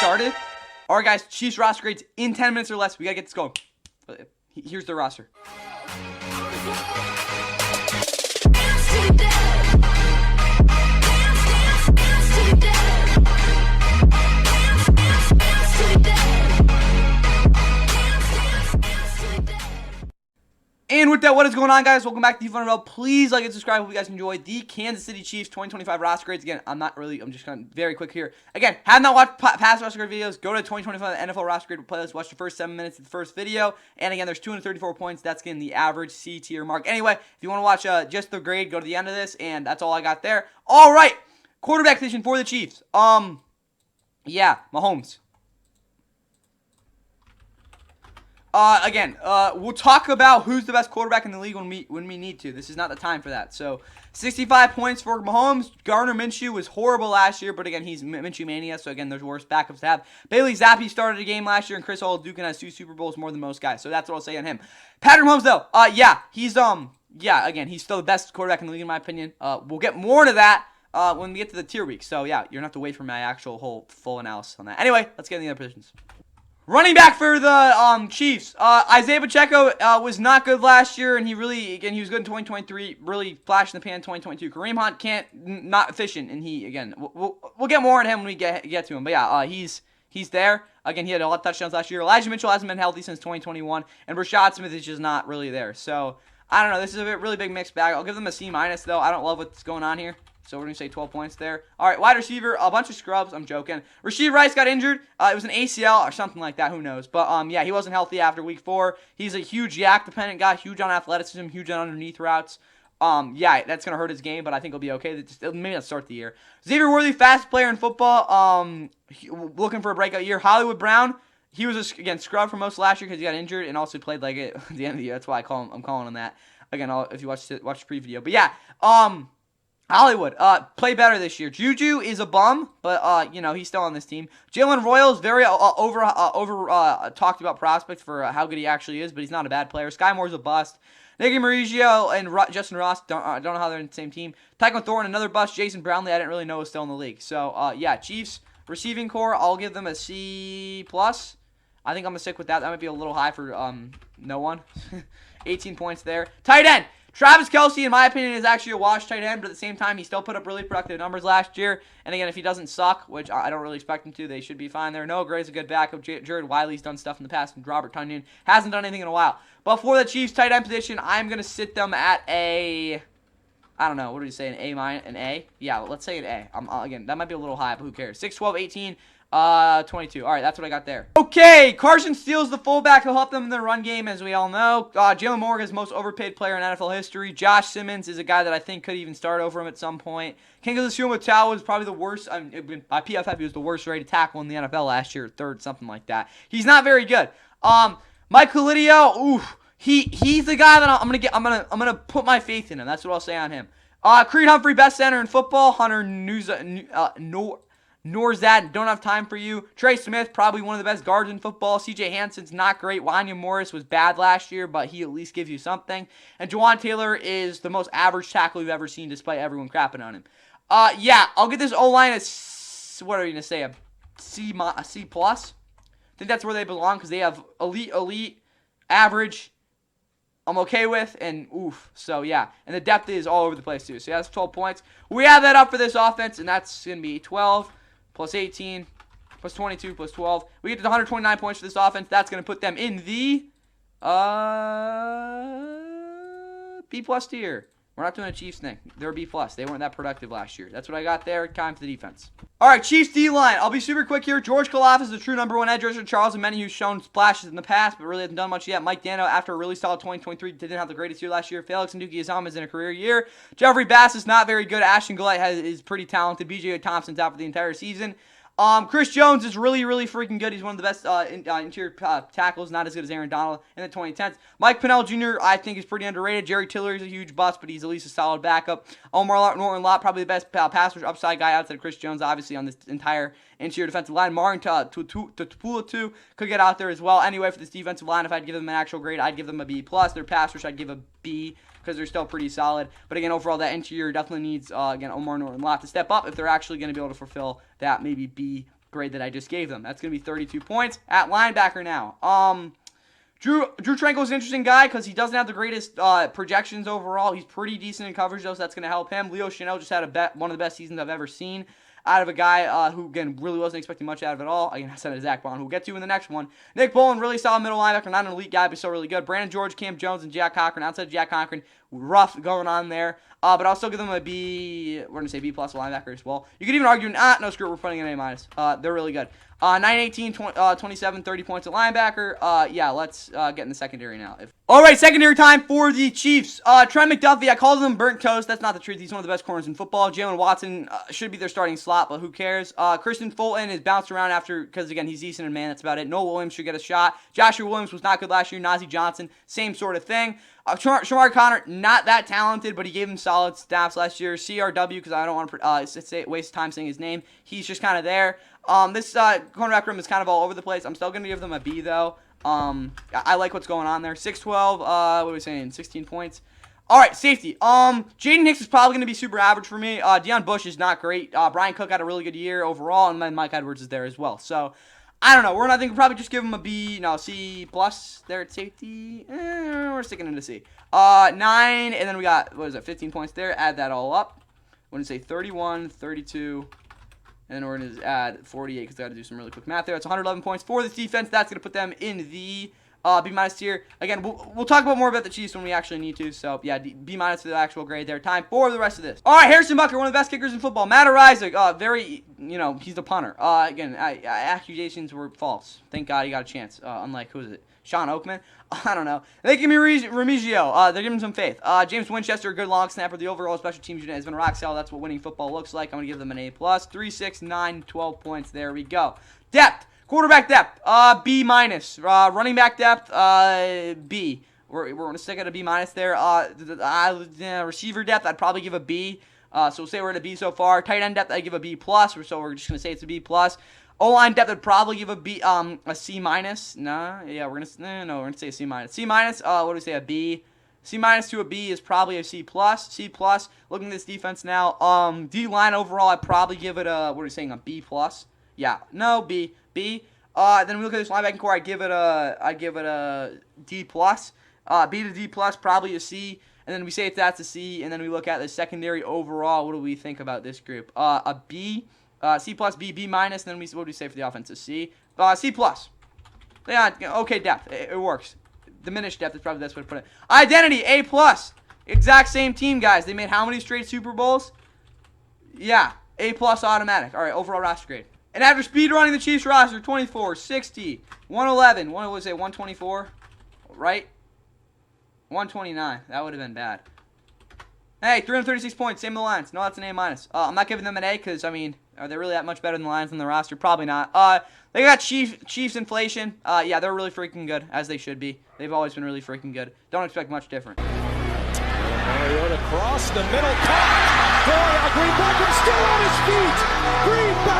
started. All right, guys, Chiefs roster grades in 10 minutes or less. We got to get this going. Here's the roster. And with that, what is going on, guys? Welcome back to the NFL. Please like and subscribe. Hope you guys enjoyed the Kansas City Chiefs 2025 roster grades. Again, I'm just going to very quick here. Again, have not watched past roster grade videos, go to 2025 NFL roster grade playlist. Watch the first 7 minutes of the first video. And again, there's 234 points. That's getting the average C tier mark. Anyway, if you want to watch just the grade, go to the end of this. And that's all I got there. All right, quarterback position for the Chiefs. Yeah, Mahomes. Again, we'll talk about who's the best quarterback in the league when we need to. This is not the time for that. So, 65 points for Mahomes. Gardner Minshew was horrible last year, but again, he's Minshew mania, so again, there's worse backups to have. Bailey Zappi started a game last year, and Chris Dukin has 2 Super Bowls, more than most guys. So that's what I'll say on him. Patrick Mahomes, though, yeah, he's again, he's still the best quarterback in the league in my opinion. We'll get more to that when we get to the tier week. So yeah, you're gonna have to wait for my actual full analysis on that. Anyway, let's get into the other positions. Running back for the Chiefs, Isaiah Pacheco was not good last year, and he was good in 2023, really flash in the pan in 2022. Kareem Hunt not efficient, and we'll get more on him when we get to him. But yeah, he's there. Again, he had a lot of touchdowns last year. Elijah Mitchell hasn't been healthy since 2021, and Rashad Smith is just not really there. So, I don't know. This is a really big mixed bag. I'll give them a C-, though. I don't love what's going on here. So we're going to say 12 points there. All right, wide receiver, a bunch of scrubs. I'm joking. Rasheed Rice got injured. It was an ACL or something like that. Who knows? But, yeah, he wasn't healthy after week 4. He's a huge yak-dependent guy, huge on athleticism, huge on underneath routes. Yeah, that's going to hurt his game, but I think he'll be okay. Maybe not start the year. Xavier Worthy, fastest player in football, looking for a breakout year. Hollywood Brown, he was, again, scrubbed for most of last year because he got injured and also played like it at the end of the year. That's why I'm calling him that. Again, if you watch the pre-video. But, yeah, Hollywood, play better this year. Juju is a bum, but, he's still on this team. Jalen Royals, very talked about prospect for how good he actually is, but he's not a bad player. Sky Moore's a bust. Nicky Mauricio and Justin Ross, don't know how they're in the same team. Tyquan Thornton, another bust. Jason Brownlee, I didn't really know was still in the league. So, yeah, Chiefs receiving core, I'll give them a C+. I think I'm going to stick with that. That might be a little high for no one. 18 points there. Tight end. Travis Kelce, in my opinion, is actually a wash tight end, but at the same time, he still put up really productive numbers last year. And again, if he doesn't suck, which I don't really expect him to, they should be fine there. Noah Gray's a good backup. Jared Wiley's done stuff in the past, and Robert Tonyan hasn't done anything in a while. But for the Chiefs tight end position, I'm going to sit them at I don't know, what do you say, an A? Yeah, let's say an A. Again, that might be a little high, but who cares? 6, 12, 18. 22. All right, that's what I got there. Okay, Carson Steele's the fullback. He'll help them in their run game, as we all know. Jalen Morgan is the most overpaid player in NFL history. Josh Simmons is a guy that I think could even start over him at some point. Kingsley Matau was probably the worst. By PFF, he was the worst rated tackle in the NFL last year, third, something like that. He's not very good. Mike Kalidio, oof. He's the guy that I'm gonna put my faith in him. That's what I'll say on him. Creed Humphrey, best center in football. Hunter Norzad, don't have time for you. Trey Smith, probably one of the best guards in football. CJ Hansen's not great. Wanya Morris was bad last year, but he at least gives you something. And Juwan Taylor is the most average tackle you've ever seen, despite everyone crapping on him. Yeah, I'll get this O-line as, what are you going to say, a C+? I think that's where they belong because they have elite, average, I'm okay with, and oof. So, yeah. And the depth is all over the place, too. So, yeah, that's 12 points. We have that up for this offense, and that's going to be 12. Plus 18, plus 22, plus 12. We get to 129 points for this offense. That's going to put them in the B+ tier. We're not doing a Chiefs thing. They're a B+. They weren't that productive last year. That's what I got there. Time for the defense. All right, Chiefs D-line. I'll be super quick here. George Kalafis is the true number 1 edge rusher. Charles Omeni, who's shown splashes in the past, but really hasn't done much yet. Mike Dano, after a really solid 2023, didn't have the greatest year last year. Felix Nduki-Azama is in a career year. Jeffrey Bass is not very good. Ashton Gillette is pretty talented. B.J. Thompson's out for the entire season. Chris Jones is really freaking good. He's one of the best interior tackles, not as good as Aaron Donald in the 2010s. Mike Pennell Jr., I think, is pretty underrated. Jerry Tiller is a huge bust, but he's at least a solid backup. Omar Norton-Lott, probably the best pass rush upside guy outside of Chris Jones, obviously, on this entire interior defensive line. Martin Tupuotu could get out there as well. Anyway, for this defensive line, if I'd give them an actual grade, I'd give them a B+. Their pass rush, I'd give a B, because they're still pretty solid. But again, overall, that interior definitely needs, again, Omar Norton-Lott to step up if they're actually going to be able to fulfill that maybe B grade that I just gave them. That's going to be 32 points. At linebacker now. Drew Tranquil is an interesting guy because he doesn't have the greatest projections overall. He's pretty decent in coverage, though, so that's going to help him. Leo Chanel just had one of the best seasons I've ever seen out of a guy who, again, really wasn't expecting much out of it all. Again, I said Zach Bond, who we'll get to in the next one. Nick Bolin, really solid middle linebacker, not an elite guy, but still really good. Brandon George, Cam Jones, and Jack Cochran. Outside of Jack Cochran, rough going on there. But I'll still give them a B. We're going to say B plus linebacker as well. You could even argue, no, screw it, we're putting an A minus. They're really good. 9-18, 27, 30 points at linebacker. Yeah, let's get in the secondary now. All right, secondary time for the Chiefs. Trent McDuffie, I called him burnt toast. That's not the truth. He's one of the best corners in football. Jalen Watson should be their starting slot, but who cares? Christian Fulton is bounced around after, because, again, he's decent in man. That's about it. Noah Williams should get a shot. Joshua Williams was not good last year. Najee Johnson, same sort of thing. Shamar Connor, not that talented, but he gave him solid stats last year. CRW, because I don't want to waste time saying his name. He's just kind of there. This cornerback room is kind of all over the place. I'm still going to give them a B, though. I like what's going on there. 6-12, what are we saying? 16 points. All right, safety. Jaden Hicks is probably going to be super average for me. Deion Bush is not great. Brian Cook had a really good year overall, and then Mike Edwards is there as well. So, I don't know. I think we'll probably just give him a B. No, C plus there at safety. We're sticking into C. 9, and then we got, 15 points there. Add that all up. We're going to say 31, 32, and then we're going to add 48 because I got to do some really quick math there. That's 111 points for this defense. That's going to put them in the B minus tier. Again, we'll talk about more about the Chiefs when we actually need to. So, yeah, B minus for the actual grade there. Time for the rest of this. All right, Harrison Butker, one of the best kickers in football. Matt Isaac, very, he's the punter. Again, accusations were false. Thank God he got a chance. Unlike, who is it? Sean Oakman? I don't know. They give me Remigio. They're giving him some faith. James Winchester, a good long snapper. The overall special teams unit has been rock solid. That's what winning football looks like. I'm going to give them an A+. 3, 6, 9, 12 points. There we go. Depth. Quarterback depth, B minus. Running back depth, B. We're going to stick at a B minus there. Receiver depth, I'd probably give a B. So we'll say we're at a B so far. Tight end depth, I'd give a B plus. So we're just going to say it's a B plus. O-line depth, I'd probably give a B, a C minus. We're going to say a C minus. C minus, what do we say, a B? C minus to a B is probably a C plus. C plus, looking at this defense now. D-line overall, I'd probably give it a, what are we saying, a B plus? Yeah, no, B. B. Then we look at this linebacking core. I'd give it a D plus. B to D plus, probably a C. And then we say that's a C. And then we look at the secondary overall. What do we think about this group? A B, C plus, B, B minus. And then what do we say for the offense? A C. C plus. Yeah, okay depth. It works. Diminished depth is probably the best way to put it. Identity, A plus. Exact same team, guys. They made how many straight Super Bowls? Yeah, A plus automatic. All right, overall roster grade. And after speed running the Chiefs roster, 24, 60, 111, what would I say, 124, right? 129. That would have been bad. Hey, 336 points, same as the Lions. No, that's an A minus. I'm not giving them an A because, are they really that much better than the Lions on the roster? Probably not. They got Chiefs inflation. Yeah, they're really freaking good, as they should be. They've always been really freaking good. Don't expect much different. Mariota across the middle. Boy, Green Beckham still on his feet. Green Beckham.